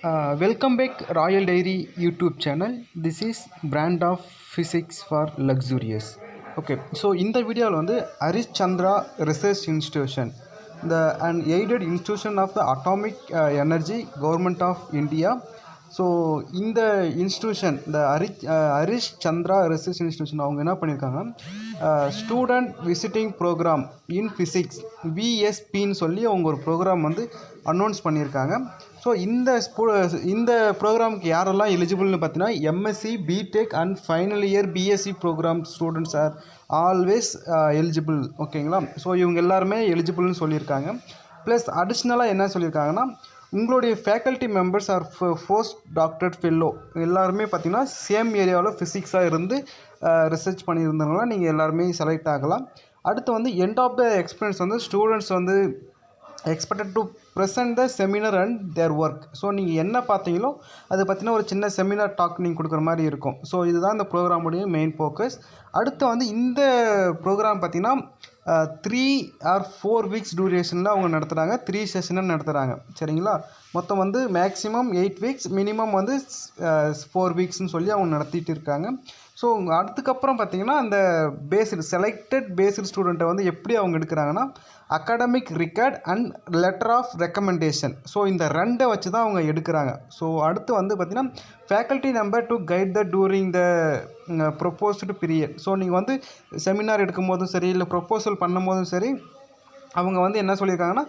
Welcome back Royal Dairy YouTube channel. This is brand of physics for luxurious. Okay, so இந்த வீடியோவில் வந்து Harish Chandra research institution an aided institution of the atomic energy government of India. So இந்த institution இந்த Harish Chandra research institution அவங்க என்ன பண்ணியிருக்காங்க, student visiting program in physics விஎஸ்பின்னு சொல்லி அவங்க ஒரு ப்ரோக்ராம் வந்து அனௌன்ஸ் பண்ணியிருக்காங்க. ஸோ இந்த ப்ரோக்ராமுக்கு யாரெல்லாம் எலிஜிபிள்னு பார்த்தீங்கன்னா MSc BTech and final year BSc program students are always eligible. ஓகேங்களா? ஸோ இவங்க எல்லாருமே எலிஜிபிள்னு சொல்லியிருக்காங்க. ப்ளஸ் அடிஷ்னலாக என்ன சொல்லியிருக்காங்கன்னா, உங்களுடைய faculty members are post doctorate fellow எல்லாருமே பார்த்திங்கன்னா சேம் ஏரியாவில் ஃபிசிக்ஸாக இருந்து ரிசர்ச் பண்ணியிருந்தவங்களாம் நீங்கள் எல்லாருமே செலக்ட் ஆகலாம். அடுத்து வந்து எண்ட் ஆஃப் த எக்ஸ்பீரியன்ஸ் வந்து ஸ்டூடெண்ட்ஸ் வந்து expected to present the seminar and there work. So நீங்கள் என்ன பார்த்தீங்களோ அதை பற்றின ஒரு சின்ன செமினார் டாக் நீங்கள் கொடுக்குற மாதிரி இருக்கும். ஸோ இதுதான் இந்த ப்ரோக்ராமுடைய மெயின் ஃபோக்கஸ். அடுத்து வந்து இந்த ப்ரோக்ராம் பார்த்திங்கன்னா 3 or 4 வீக்ஸ் டியூரேஷனில் அவங்க நடத்துகிறாங்க. 3 செஷனாக நடத்துகிறாங்க. சரிங்களா? மொத்தம் வந்து மேக்ஸிமம் 8 வீக்ஸ், மினிமம் வந்து 4 வீக்ஸ்னு சொல்லி அவங்க நடத்திட்டு இருக்காங்க. ஸோ அதுக்கப்புறம் பார்த்திங்கன்னா அந்த செலக்டட் பேஸ்டு ஸ்டூடெண்ட்டை வந்து எப்படி அவங்க எடுக்கிறாங்கன்னா, academic record and letter of recommendation. So இந்த ரெண்டை வச்சு தான் அவங்க எடுக்கிறாங்க. ஸோ அடுத்து வந்து பார்த்திங்கன்னா faculty number to guide the during the proposed period. So நீங்கள் வந்து செமினார் எடுக்கும் போதும் சரி, இல்லை ப்ரொப்போசல் பண்ணும் போதும் சரி, அவங்க வந்து என்ன சொல்லியிருக்காங்கன்னா,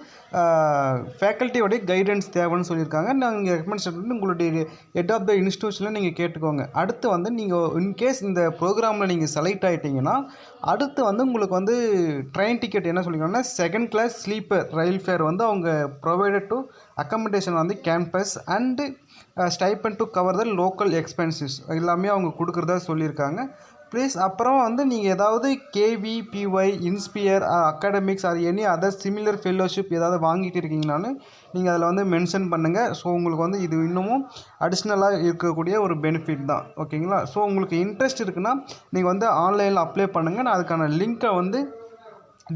ஃபேக்கல்ட்டியோடைய கைடன்ஸ் தேவைன்னு சொல்லியிருக்காங்க. நீங்கள் ரெக்கமெண்டேஷன் வந்து உங்களுடைய ஹெட் ஆஃப் த இன்ஸ்டியூஷனில் நீங்கள் கேட்டுக்கோங்க. அடுத்து வந்து நீங்கள் இன்கேஸ் இந்த ப்ரோக்ராமில் நீங்கள் செலக்ட் ஆகிட்டிங்கன்னா, அடுத்து வந்து உங்களுக்கு வந்து ட்ரெயின் டிக்கெட் என்ன சொல்லியிருக்காங்கன்னா, 2nd கிளாஸ் ஸ்லீப்பர் ரயில் ஃபேர் வந்து அவங்க ப்ரொவைடட் டு அக்கமடேஷன் வந்து campus and stipend to cover the local expenses எல்லாமே அவங்க கொடுக்குறதா சொல்லியிருக்காங்க. ப்ளீஸ் அப்புறம் வந்து நீங்கள் ஏதாவது கேவிபிஒய் இன்ஸ்பியர் அகாடமிக்ஸ் அது எனி அதர் சிமிலர் ஃபெல்லோஷிப் ஏதாவது வாங்கிட்டு இருக்கீங்கனாலும் நீங்கள் அதில் வந்து மென்ஷன் பண்ணுங்கள். ஸோ உங்களுக்கு வந்து இது இன்னமும் அடிஷ்னலாக இருக்கக்கூடிய ஒரு பெனிஃபிட் தான். ஓகேங்களா? ஸோ உங்களுக்கு இன்ட்ரெஸ்ட் இருக்குன்னா நீங்கள் வந்து ஆன்லைனில் அப்ளை பண்ணுங்கள். நான் அதுக்கான லிங்க்கை வந்து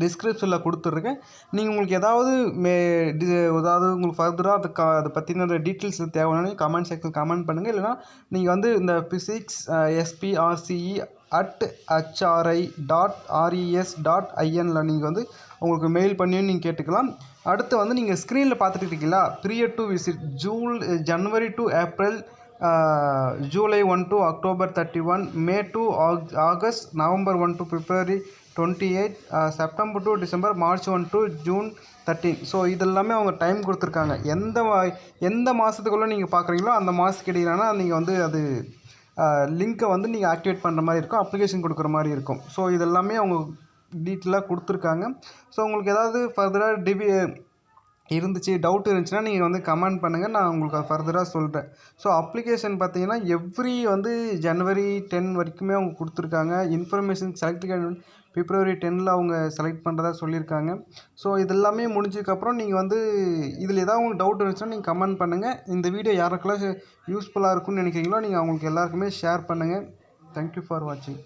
டிஸ்கிரிப்ஷனில் கொடுத்துட்ருக்கேன். நீங்கள் உங்களுக்கு ஏதாவது உங்களுக்கு ஃபர்தராக அதை பற்றின டீட்டெயில்ஸ் தேவையான கமெண்ட் செக்ஷன் கமெண்ட் பண்ணுங்கள். இல்லைனா நீங்கள் வந்து இந்த ஃபிசிக்ஸ் sprci@hri.res.in நீங்கள் வந்து உங்களுக்கு மெயில் பண்ணியும் நீங்கள் கேட்டுக்கலாம். அடுத்து வந்து நீங்கள் ஸ்க்ரீனில் பார்த்துட்டு இருக்கீங்களா, period to visit January to April, July 1 to October 31, May to August, November 1 to February 28, September to December, March 1 to June 13. So இதெல்லாமே அவங்க டைம் கொடுத்துருக்காங்க. எந்த மாதத்துக்குள்ளே நீங்கள் பார்க்குறீங்களோ அந்த மாதத்துக்கு இடையிலான நீங்கள் வந்து அது லிங்க்கை வந்து நீங்கள் ஆக்டிவேட் பண்ணுற மாதிரி இருக்கும், அப்ளிகேஷன் கொடுக்குற மாதிரி இருக்கும். ஸோ இதெல்லாமே அவங்க டீட்டெயிலாக கொடுத்துருக்காங்க. ஸோ உங்களுக்கு ஏதாவது ஃபர்தராக இருந்துச்சு, டவுட் இருந்துச்சுன்னா நீங்கள் வந்து கமெண்ட் பண்ணுங்கள், நான் உங்களுக்கு ஃபர்தராக சொல்கிறேன். ஸோ அப்ளிகேஷன் பார்த்தீங்கன்னா எவ்ரி வந்து January 10 வரைக்குமே அவங்க கொடுத்துருக்காங்க. இன்ஃபர்மேஷன் செலக்ட் February 10 அவங்க செலக்ட் பண்ணுறதா சொல்லியிருக்காங்க. ஸோ இதெல்லாமே முடிஞ்சதுக்கப்புறம் நீங்கள் வந்து இதில் ஏதாவது உங்களுக்கு டவுட் இருந்துச்சுன்னா நீங்கள் கமெண்ட் பண்ணுங்கள். இந்த வீடியோ யாருக்கெல்லாம் யூஸ்ஃபுல்லாக இருக்கும்னு நினைக்கிறீங்களோ நீங்கள் அவங்களுக்கு எல்லாருக்குமே ஷேர் பண்ணுங்கள். தேங்க்யூ ஃபார் வாட்சிங்.